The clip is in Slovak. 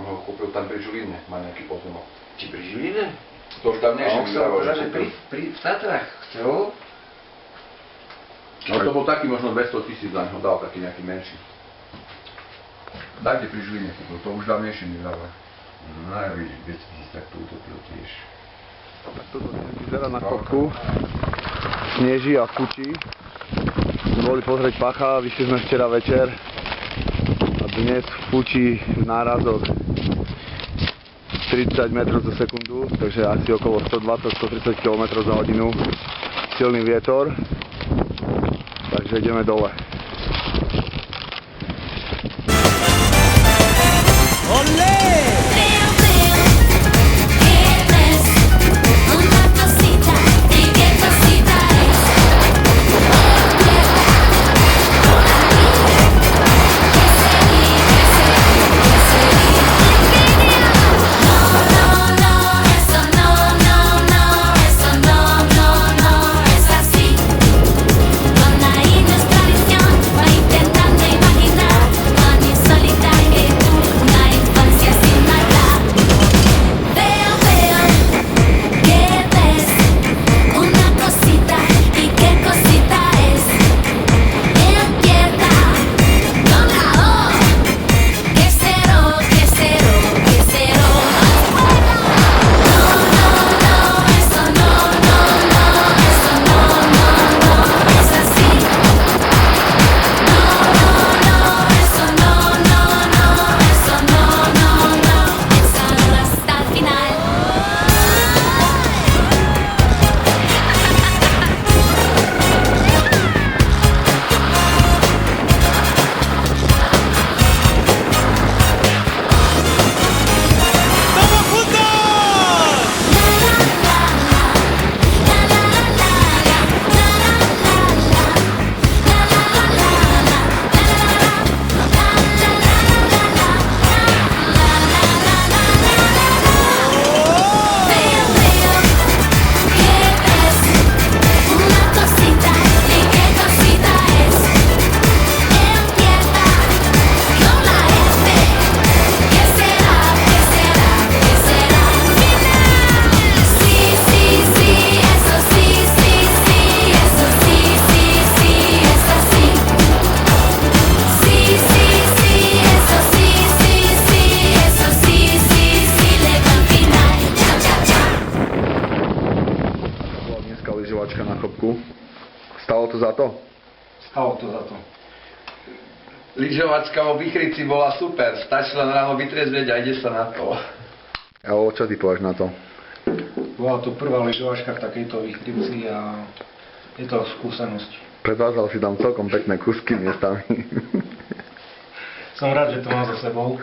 On ho kúpil tam pri Žiline, má nejaký pozemok. Či pri Žiline? To už tam A než on chcel povedať, že v Tatrách chcel. No to bol taký možno 200 000 za neho dal, taký nejaký menší. Dajte pri Žiline kúpil, to už dávnejšie mi dáva. No ja vidíš, 200 000 tak to utopil tiež. Toto vyzerá na kopku. Sneží a fučí. Sme boli pozrieť pacha, vyšli sme včera večer. A dnes fučí nárazok 30 metrov za sekundu, takže asi okolo 120-130 km za hodinu. Silný vietor. Takže ideme dole. Lyžovačka na chopku. Stalo to za to? Stalo to za to. Lyžovačka vo Bychrici bola super. Stačilo len ráno vytriezvieť a ide sa na to. Evo, čo ty povieš na to? Bola to prvá lyžovačka v takejto Bychrici a je to skúsenosť. Predvádzal si tam celkom pekné kusky miestami. Som rád, že to mám za sebou.